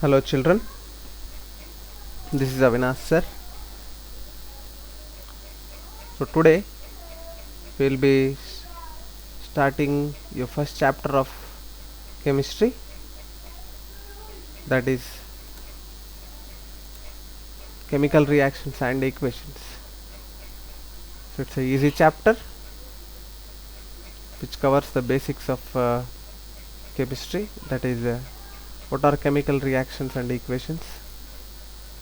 Hello children, this is Avinash sir. So today we will be starting your first chapter of chemistry, that is chemical reactions and equations. So it's a easy chapter which covers the basics of chemistry, that is what are chemical reactions and equations,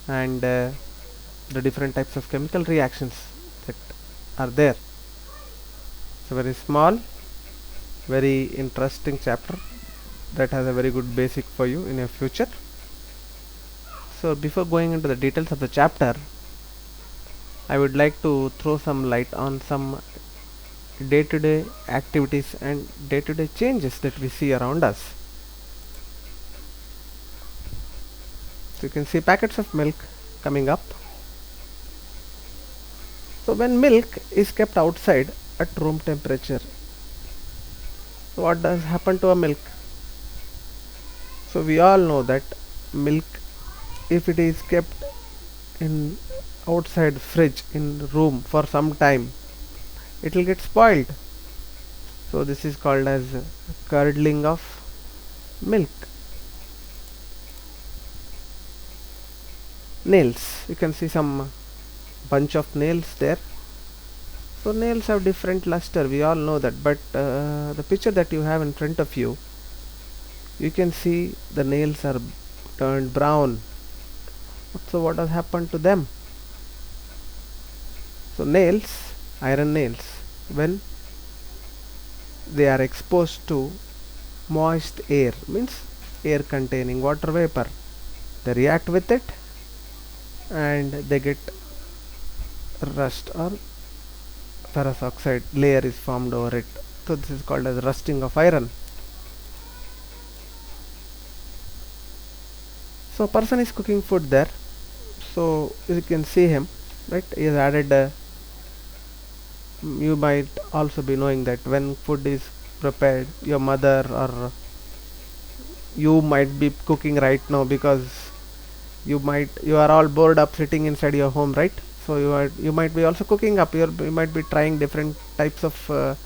and the different types of chemical reactions that are there. It's a very small, very interesting chapter that has a very good basic for you in your future. So before going into the details of the chapter, I would like to throw some light on some day-to-day activities and day-to-day changes that we see around us. So you can see packets of milk coming up. So when milk is kept outside at room temperature, what does happen to a milk? So we all know that milk, if it is kept in outside fridge in room for some time, it will get spoiled. So this is called as curdling of milk. Nails, you can see some bunch of nails there. So nails have different luster, we all know that, but the picture that you have in front of you, you can see the nails are turned brown. So what has happened to them? So nails, iron nails, when they are exposed to moist air, means air containing water vapor, they react with it and they get rust, or ferrous oxide layer is formed over it. So this is called as rusting of iron. So a person is cooking food there, so you can see him, right? He has added you might also be knowing that when food is prepared, your mother or you might be cooking right now, because you are all bored up sitting inside your home, right? So you might be also cooking up, you might be trying different types of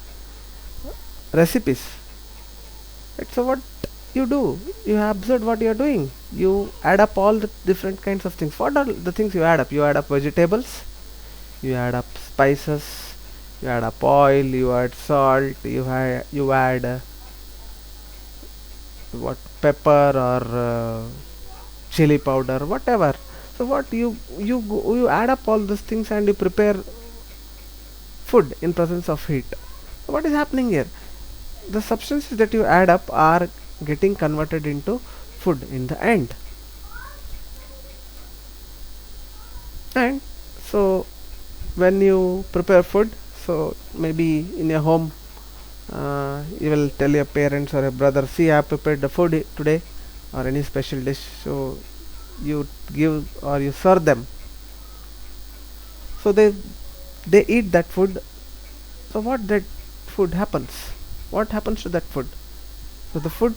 recipes, right? So what you do, you observe what you are doing, you add up all the different kinds of things. What are the things you add up? You add up vegetables, you add up spices, you add up oil, you add salt, you add what, pepper or chili powder, whatever. So what you add up all these things and you prepare food in presence of heat. So what is happening here? The substances that you add up are getting converted into food in the end. And so when you prepare food, so maybe in your home, you will tell your parents or your brother, see, I have prepared the food today, or any special dish. So you give or you serve them, so they eat that food. So what that food happens, what happens to that food? So the food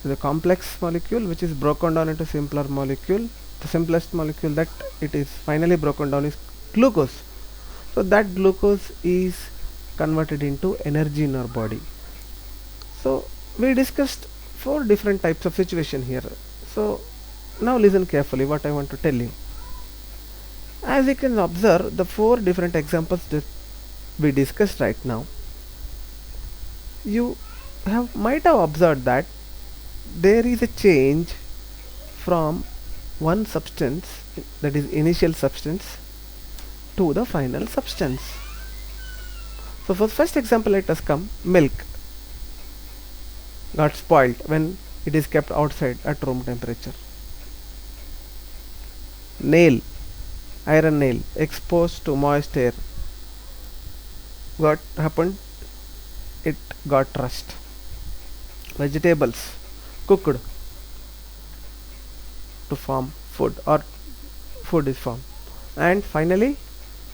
is a complex molecule which is broken down into simpler molecule. The simplest molecule that it is finally broken down is glucose. So that glucose is converted into energy in our body. So we discussed 4 different types of situation here. So now listen carefully what I want to tell you. As you can observe, the 4 different examples that we discussed right now, you might have observed that there is a change from one substance, that is initial substance, to the final substance. So for the first example, let us come. Milk got spoiled when it is kept outside at room temperature. Nail, iron nail, exposed to moist air, what happened? It got rust. Vegetables cooked to form food, or food is formed, and finally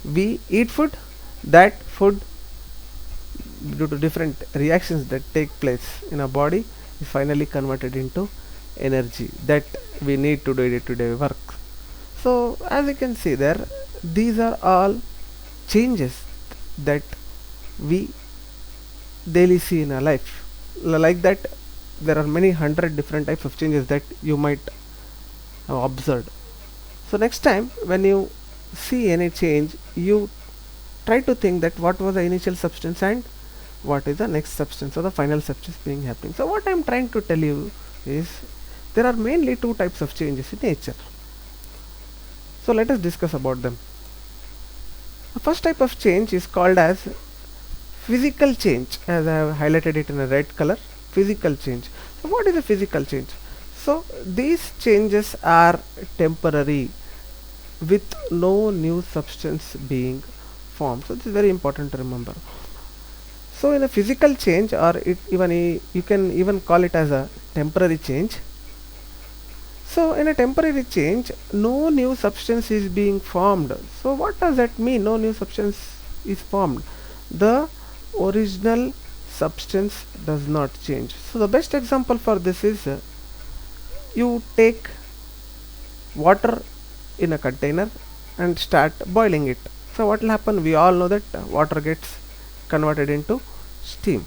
we eat food. That food, due to different reactions that take place in our body, is finally converted into energy that we need to do day-to-day work. So as you can see there, these are all changes that we daily see in our life. Like that, there are many hundred different types of changes that you might have observed. So next time when you see any change, you try to think that what was the initial substance and what is the next substance or the final substance being happening. So what I am trying to tell you is there are mainly two types of changes in nature. So let us discuss about them. The first type of change is called as physical change, as I have highlighted it in a red color. Physical change. So what is a physical change? So these changes are temporary with no new substance being formed. So this is very important to remember. So in a physical change, or you can even call it as a temporary change. So in a temporary change, no new substance is being formed. So what does that mean? No new substance is formed. The original substance does not change. So the best example for this is you take water in a container and start boiling it. So what will happen? We all know that water gets converted into steam.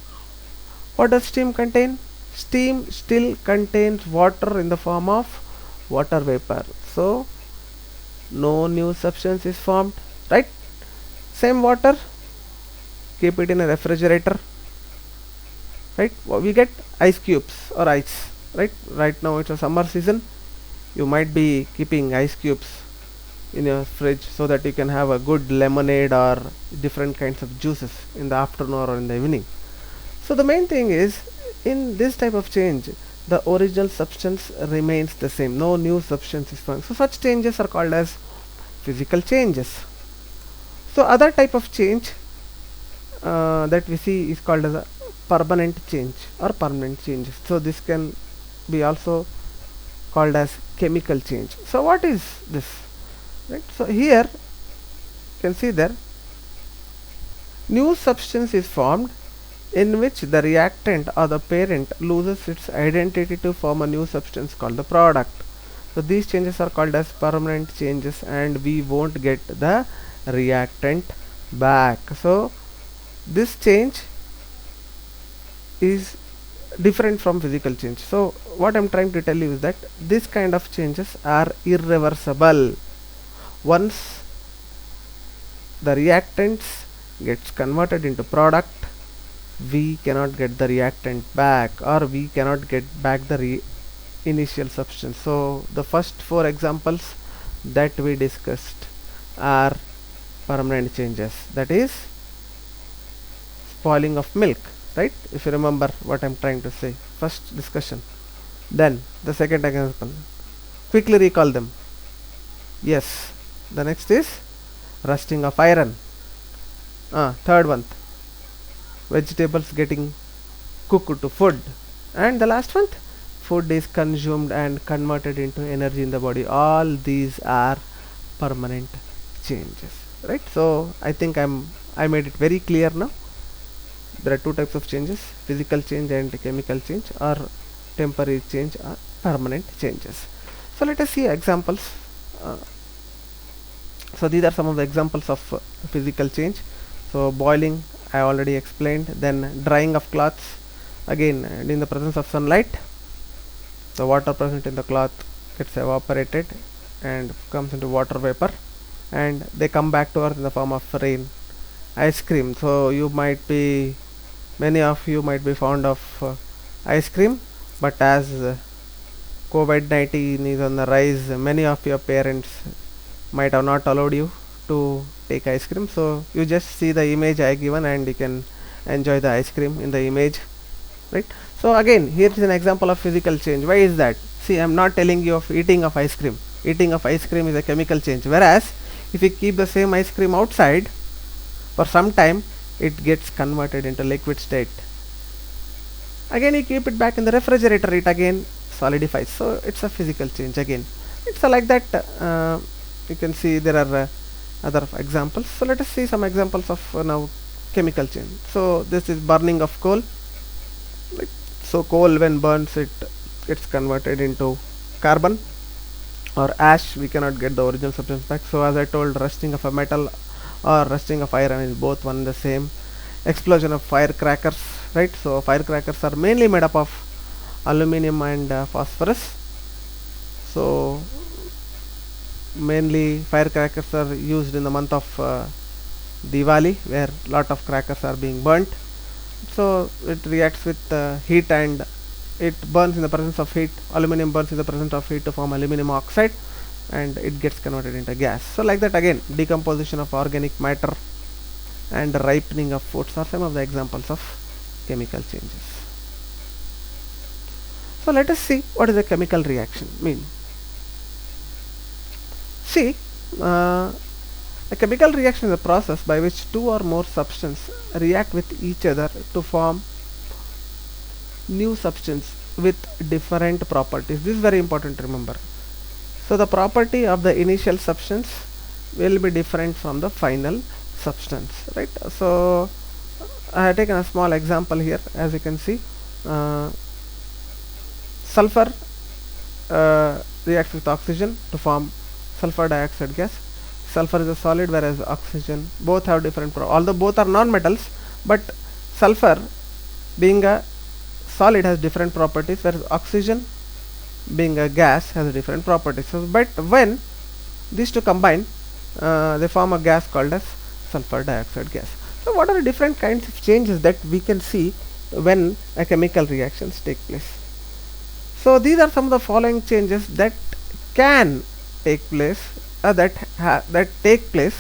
What does steam contain? Steam still contains water in the form of water vapor. So no new substance is formed, right? Same water, keep it in a refrigerator, right? We get ice cubes or ice, right now it's a summer season. You might be keeping ice cubes in your fridge so that you can have a good lemonade or different kinds of juices in the afternoon or in the evening. So the main thing is, in this type of change, the original substance remains the same, no new substance is formed. So such changes are called as physical changes. So other type of change that we see is called as a permanent change or permanent changes. So this can be also called as chemical change. So what is this? Right. So here you can see there, new substance is formed in which the reactant or the parent loses its identity to form a new substance called the product. So these changes are called as permanent changes, and we won't get the reactant back. So this change is different from physical change. So what I'm trying to tell you is that this kind of changes are irreversible. Once the reactants gets converted into product, we cannot get the reactant back, or we cannot get back the initial substance. So the first four examples that we discussed are permanent changes, that is spoiling of milk, right? If you remember what I'm trying to say, first discussion. Then the second example, quickly recall them. Yes, the next is rusting of iron. Third one, vegetables getting cooked to food. And the last one, food is consumed and converted into energy in the body. All these are permanent changes, right? So I think I made it very clear now. There are two types of changes, physical change and chemical change, or temporary change or permanent changes. So let us see examples. So these are some of the examples of physical change. So boiling, I already explained. Then drying of cloths, again in the presence of sunlight, the water present in the cloth gets evaporated and comes into water vapor, and they come back to earth in the form of rain. Ice cream, so many of you might be fond of ice cream, but as COVID-19 is on the rise, many of your parents might have not allowed you to take ice cream. So you just see the image I given and you can enjoy the ice cream in the image, right? So again, here is an example of physical change. Why is that? See, I am not telling you of eating of ice cream. Eating of ice cream is a chemical change, whereas if you keep the same ice cream outside for some time, it gets converted into liquid state. Again you keep it back in the refrigerator, it again solidifies. So it's a physical change again. It's like that. You can see there are other examples. So let us see some examples of now chemical change. So this is burning of coal. So coal, when burns, it gets converted into carbon or ash. We cannot get the original substance back. So as I told, rusting of a metal or rusting of iron is both one and the same. Explosion of firecrackers, right? So firecrackers are mainly made up of aluminum and phosphorus. So mainly firecrackers are used in the month of Diwali, where lot of crackers are being burnt. So it reacts with heat, and it burns in the presence of heat. Aluminum burns in the presence of heat to form aluminum oxide, and it gets converted into gas. So like that again, decomposition of organic matter and ripening of foods are some of the examples of chemical changes. So let us see what is a chemical reaction mean. See, a chemical reaction is a process by which two or more substances react with each other to form new substance with different properties. This is very important to remember. So the property of the initial substance will be different from the final substance, right? So I have taken a small example here. As you can see, sulfur reacts with oxygen to form sulfur dioxide gas. Sulfur is a solid, whereas oxygen, both have different although both are non-metals, but sulfur being a solid has different properties, whereas oxygen being a gas has different properties. So but when these two combine, they form a gas called as sulfur dioxide gas. So what are the different kinds of changes that we can see when a chemical reactions take place? So these are some of the following changes that can take place, that take place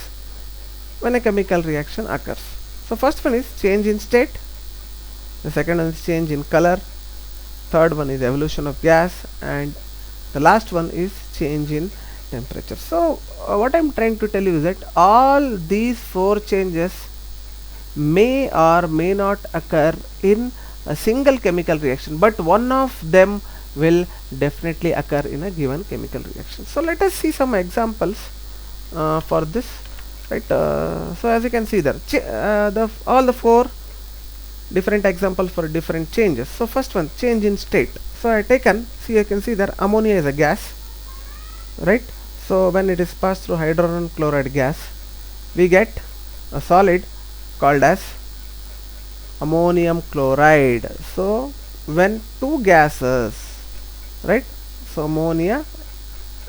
when a chemical reaction occurs. So first one is change in state, the second one is change in color, third one is evolution of gas, and the last one is change in temperature. So what I am trying to tell you is that all these four changes may or may not occur in a single chemical reaction, but one of them will definitely occur in a given chemical reaction. So let us see some examples for this, right? So as you can see there, all the four different examples for different changes. So first one, change in state. So I taken, see, you can see that ammonia is a gas, right? So when it is passed through hydrogen chloride gas, we get a solid called as ammonium chloride. So when two gases, right, so ammonia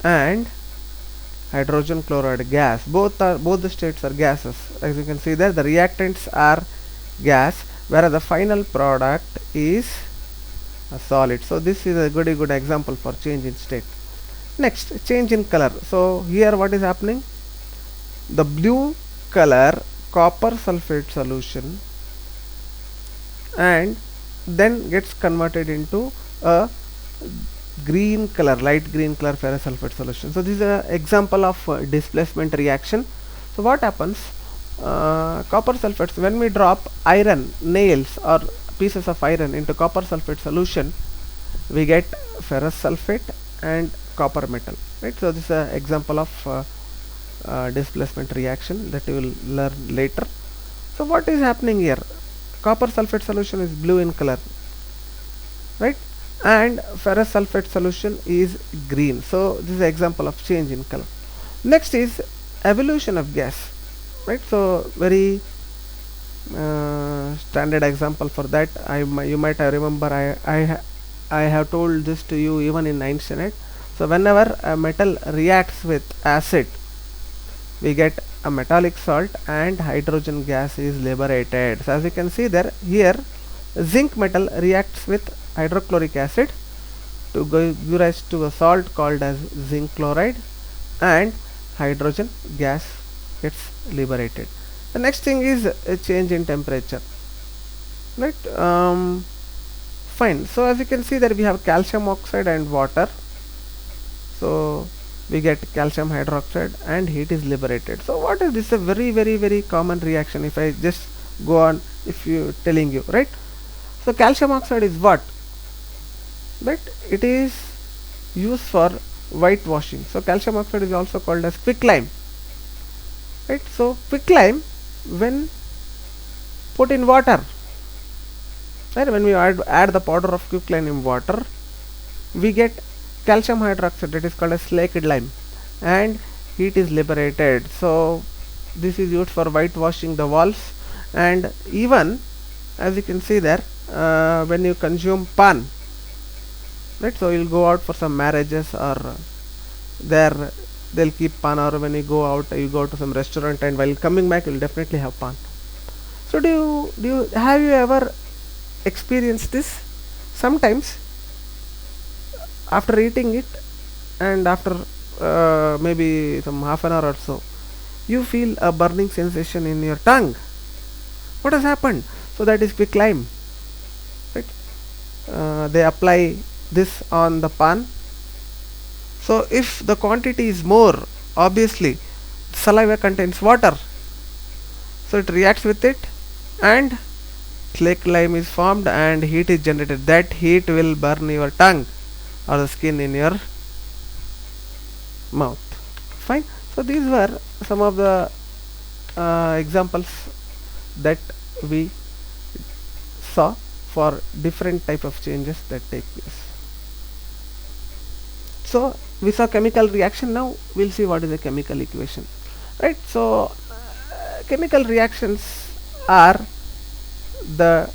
and hydrogen chloride gas, both the states are gases. As you can see there, the reactants are gas, whereas the final product is a solid. So this is a good example for change in state. Next, change in color. So here what is happening, the blue color copper sulfate solution and then gets converted into a green color, light green color ferrous sulfate solution. So this is an example of displacement reaction. So what happens, copper sulfates, when we drop iron nails or pieces of iron into copper sulfate solution, we get ferrous sulfate and copper metal, right? So this is an example of displacement reaction that you will learn later. So what is happening here, copper sulfate solution is blue in color, right, and ferrous sulfate solution is green. So this is an example of change in color. Next is evolution of gas, right? So very standard example for that, you might remember, I have told this to you even in 9th standard. So whenever a metal reacts with acid, we get a metallic salt and hydrogen gas is liberated. So as you can see there, here zinc metal reacts with hydrochloric acid to give rise to a salt called as zinc chloride, and hydrogen gas gets liberated. The next thing is a change in temperature, right? Fine. So as you can see there, we have calcium oxide and water. So we get calcium hydroxide and heat is liberated. So what is this? A very common reaction. If I just go on, if you telling you, right? So calcium oxide is what? But it is used for whitewashing. So calcium oxide is also called as quicklime, right? So quicklime, when put in water, right, when we add the powder of quicklime in water, we get calcium hydroxide, that is called as slaked lime, and heat is liberated. So this is used for whitewashing the walls. And even as you can see there, when you consume pan, right, so you'll go out for some marriages, or there they'll keep pan, or when you go out, you go to some restaurant, and while coming back you'll definitely have pan. So have you ever experienced this? Sometimes after eating it, and after maybe some half an hour or so, you feel a burning sensation in your tongue. What has happened? So that is quicklime, right? They apply this on the pan. So if the quantity is more, obviously saliva contains water, so it reacts with it, and slaked lime is formed and heat is generated. That heat will burn your tongue or the skin in your mouth. Fine. So these were some of the examples that we saw for different type of changes that take place. So we saw chemical reaction. Now we'll see what is a chemical equation, right? So chemical reactions are the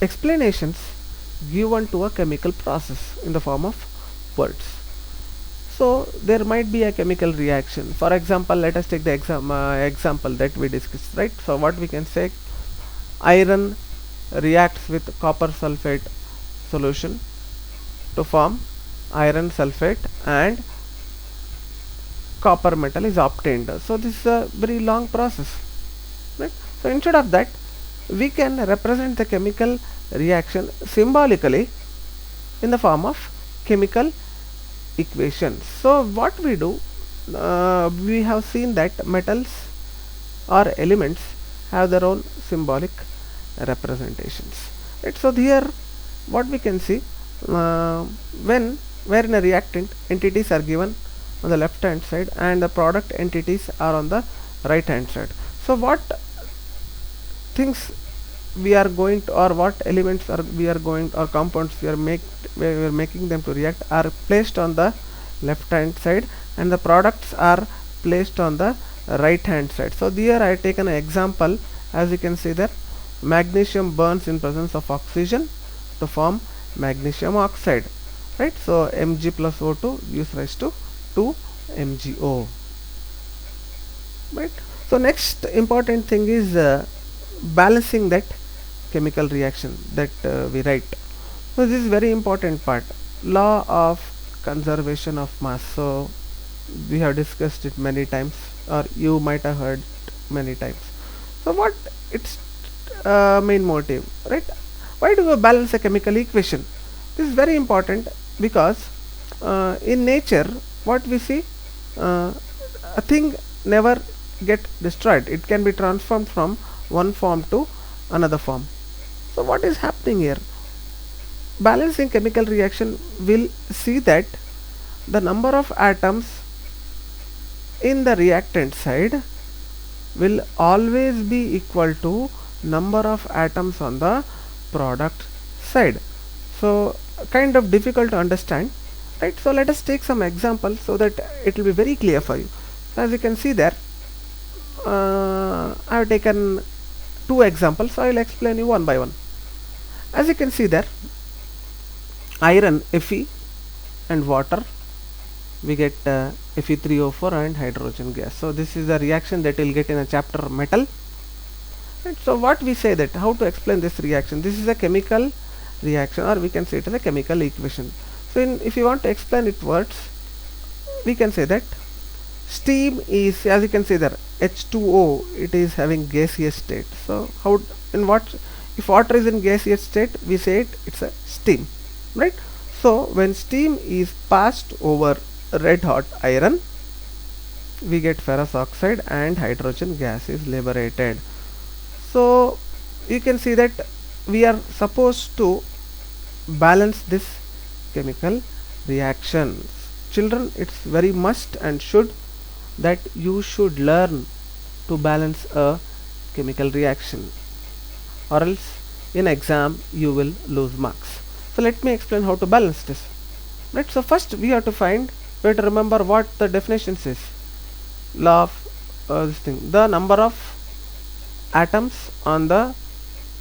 explanations given to a chemical process in the form of words. So there might be a chemical reaction. For example, let us take the example that we discussed, right? So what we can say, iron reacts with copper sulfate solution to form iron sulfate, and copper metal is obtained. So this is a very long process, right? So instead of that, we can represent the chemical reaction symbolically in the form of chemical equations. So what we do, we have seen that metals or elements have their own symbolic representations, right? So here what we can see, where in a reactant, entities are given on the left hand side and the product entities are on the right hand side. So what things we are going to, or what elements are we are going, or compounds we are making them to react, are placed on the left hand side, and the products are placed on the right hand side. So here I have taken an example. As you can see there, magnesium burns in presence of oxygen to form magnesium oxide, right? So Mg plus O2 gives rise to 2 MgO, right? So next important thing is balancing that chemical reaction that we write. So this is very important part, law of conservation of mass. So we have discussed it many times, or you might have heard many times. So what its main motive, right? Why do we balance a chemical equation? This is very important because in nature what we see, a thing never get destroyed, it can be transformed from one form to another form. So what is happening here? Balancing chemical reaction will see that the number of atoms in the reactant side will always be equal to number of atoms on the product side. So kind of difficult to understand, right? So let us take some examples so that it will be very clear for you. As you can see there, I have taken two examples, so I will explain you one by one. As you can see there, iron Fe and water, we get Fe3O4 and hydrogen gas. So this is the reaction that we will get in a chapter metal, right? So what we say, that how to explain this reaction, this is a chemical reaction, or we can say it as a chemical equation. So if you want to explain it words, we can say that steam is, as you can see there, H2O, it is having gaseous state. So how, in what, if water is in gaseous state, we say it's a steam, right? So when steam is passed over red hot iron, we get ferrous oxide and hydrogen gas is liberated. So you can see that we are supposed to balance this chemical reaction. Children, it's very must and should that you should learn to balance a chemical reaction, or else in exam you will lose marks. So let me explain how to balance this. Right, so first we have to remember what the definition says. Law of this thing, the number of atoms on the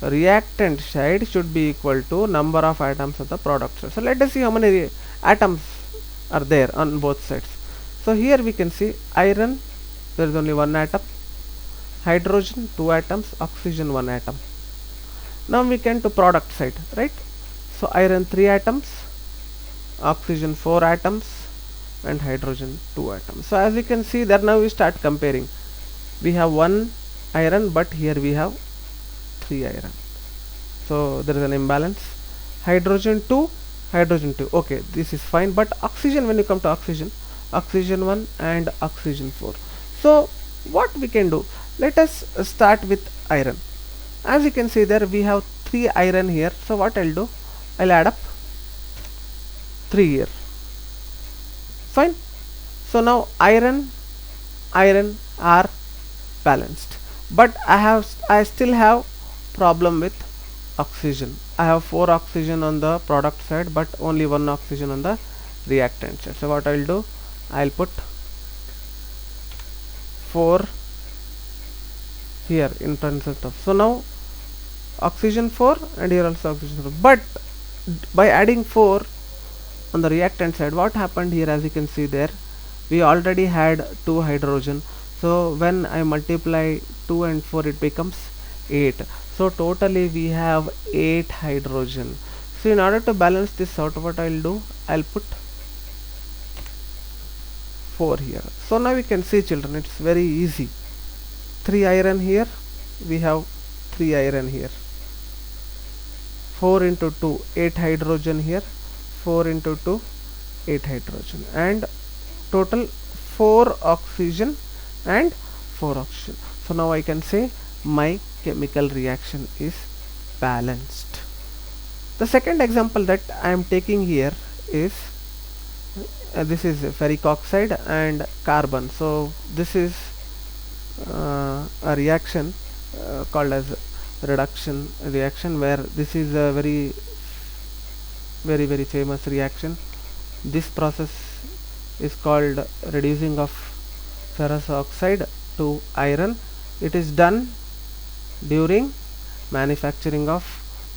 reactant side should be equal to number of atoms on the product side. So let us see how many atoms are there on both sides. So here we can see iron, there is only one atom, hydrogen 2 atoms, oxygen 1 atom. Now we can to product side, right? So iron 3 atoms, oxygen 4 atoms, and hydrogen 2 atoms. So as you can see there, now we start comparing. We have 1 iron, but here we have 3 iron. So there is an imbalance. Hydrogen 2, hydrogen 2. Okay, this is fine. But oxygen, when you come to oxygen, oxygen 1 and oxygen 4. So what we can do? Let us start with iron. As you can see there, we have 3 iron here. So what I'll do? I'll add up 3 here. Fine. So now iron are balanced, but I still have problem with oxygen. I have 4 oxygen on the product side, but only 1 oxygen on the reactant side. So what I'll do? I'll put 4 here in terms of. So now oxygen 4 and here also oxygen 4. But by adding 4 on the reactant side, what happened here? As you can see there, we already had 2 hydrogen. So when I multiply 2 and 4, it becomes 8. So totally we have 8 hydrogen. So in order to balance this out, what I'll do? I'll put 4 here. So now we can see, children, it's very easy. 3 iron here, we have 3 iron here. 4 into 2, 8 hydrogen here. 4 into 2, 8 hydrogen, and total 4 oxygen and 4 oxygen. So now I can say my chemical reaction is balanced. The second example that I am taking here is this is ferric oxide and carbon. So this is a reaction called as reduction reaction, where this is a very famous reaction. This process is called reducing of ferrous oxide to iron. It is done during manufacturing of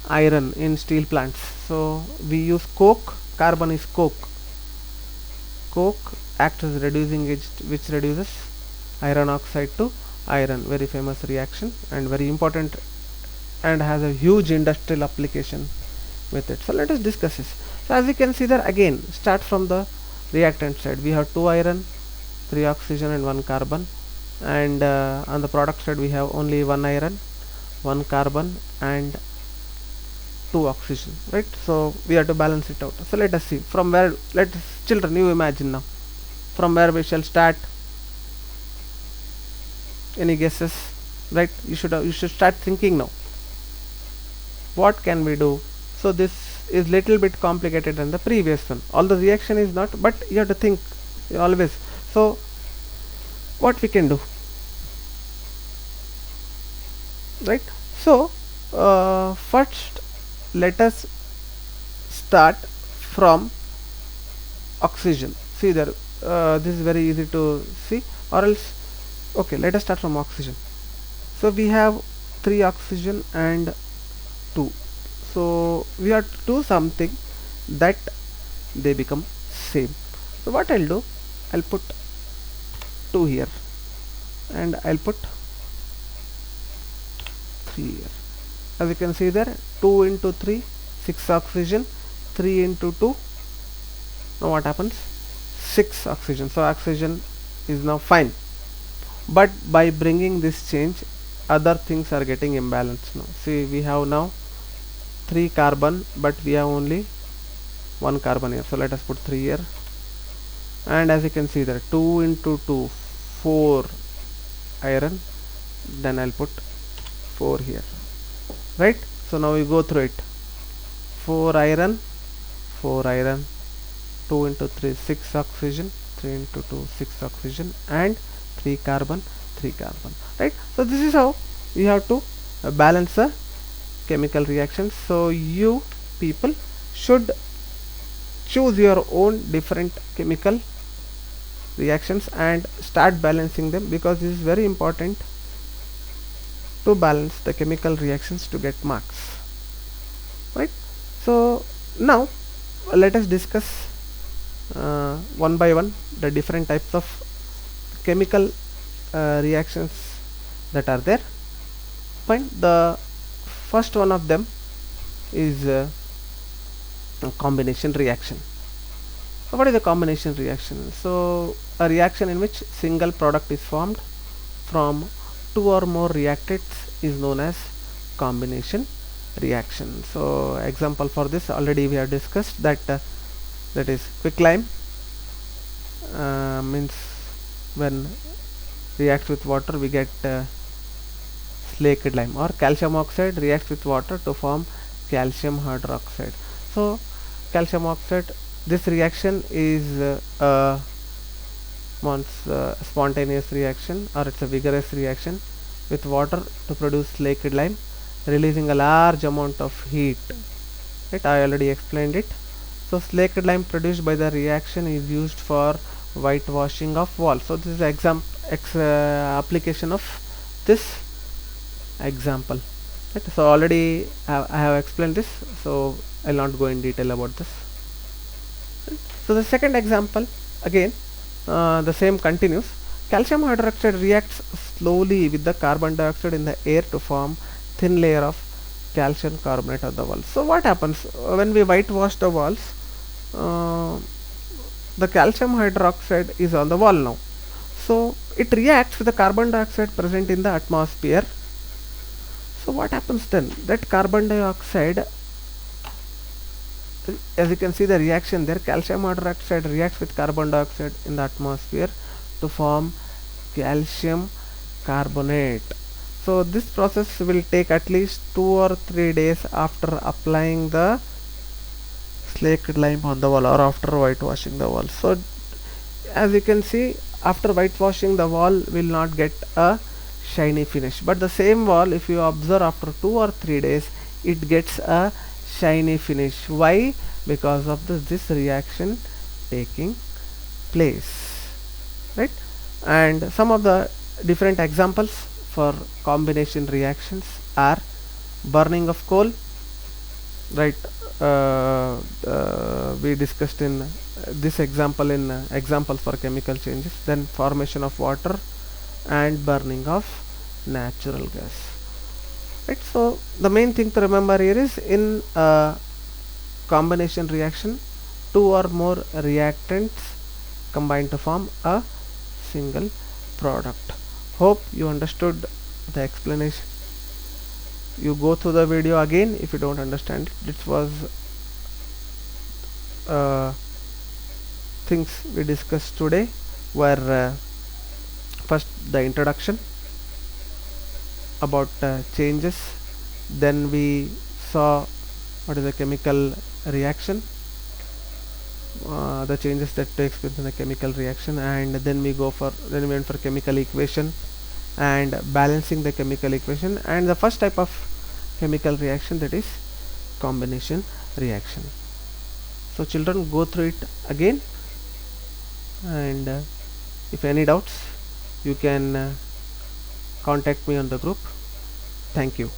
iron in steel plants. So we use coke. Carbon is coke. Coke acts as reducing agent which reduces iron oxide to iron. Very famous reaction and very important, and has a huge industrial application with it. So let us discuss this. So as you can see there, again start from the reactant side. We have 2 iron, 3 oxygen and 1 carbon, and on the product side we have only 1 iron, 1 carbon and 2 oxygen, right? So we have to balance it out. So let us see from where. Children, you imagine now from where we shall start. Any guesses? Right, you should start thinking now. What can we do? So this is little bit complicated than the previous one. Although reaction is not, but you have to think always. So what we can do, right? So first let us start from oxygen. See there, this is very easy to see, or else okay, let us start from oxygen. So we have 3 oxygen and 2. So we have to do something that they become same. So what I'll do, I'll put 2 here and I'll put 3 here. As you can see there, 2 into 3, 6 oxygen, 3 into 2, now what happens? 6 oxygen. So oxygen is now fine, but by bringing this change, other things are getting imbalanced now. See, we have now 3 carbon, but we have only 1 carbon here. So let us put 3 here, and as you can see there, 2 into 2, 4 iron, then I'll put 4 here, right? So now we go through it. 4 iron, 4 iron, 2 into 3, 6 oxygen, 3 into 2, 6 oxygen, and 3 carbon, 3 carbon, right? So this is how you have to balance the chemical reactions. So you people should choose your own different chemical reactions and start balancing them, because this is very important to balance the chemical reactions to get marks, right? So now let us discuss one by one the different types of chemical reactions that are there. Fine. The first one of them is a combination reaction. So what is a combination reaction? So a reaction in which single product is formed from two or more reactants is known as combination reaction. So example for this already we have discussed, that that is quicklime, means when reacts with water we get slaked lime, or calcium oxide reacts with water to form calcium hydroxide. So calcium oxide, this reaction is spontaneous reaction, or it's a vigorous reaction with water to produce slaked lime, releasing a large amount of heat, right? I already explained it. So slaked lime produced by the reaction is used for whitewashing of walls. So this is application of this example, right? So already I have explained this, so I'll not go in detail about this. So the second example, again the same continues. Calcium hydroxide reacts slowly with the carbon dioxide in the air to form thin layer of calcium carbonate on the wall. So what happens when we whitewash the walls? The calcium hydroxide is on the wall now, so it reacts with the carbon dioxide present in the atmosphere. So what happens then? That carbon dioxide, as you can see the reaction there, calcium hydroxide reacts with carbon dioxide in the atmosphere to form calcium carbonate. So this process will take at least 2 or 3 days after applying the slaked lime on the wall, or after whitewashing the wall. So as you can see, after whitewashing the wall will not get a shiny finish, but the same wall, if you observe, after 2 or 3 days it gets a shiny finish. Why? Because of this reaction taking place, right? And some of the different examples for combination reactions are burning of coal, right? We discussed in this example in examples for chemical changes. Then formation of water and burning of natural gas, right? So the main thing to remember here is, in a combination reaction, two or more reactants combine to form a single product. Hope you understood the explanation. You go through the video again if you don't understand it. This was things we discussed today were first the introduction about changes, then we saw what is a chemical reaction, the changes that takes place in the chemical reaction, and then we went for chemical equation and balancing the chemical equation, and the first type of chemical reaction, that is combination reaction. So children, go through it again, and if any doubts you can contact me on the group. Thank you.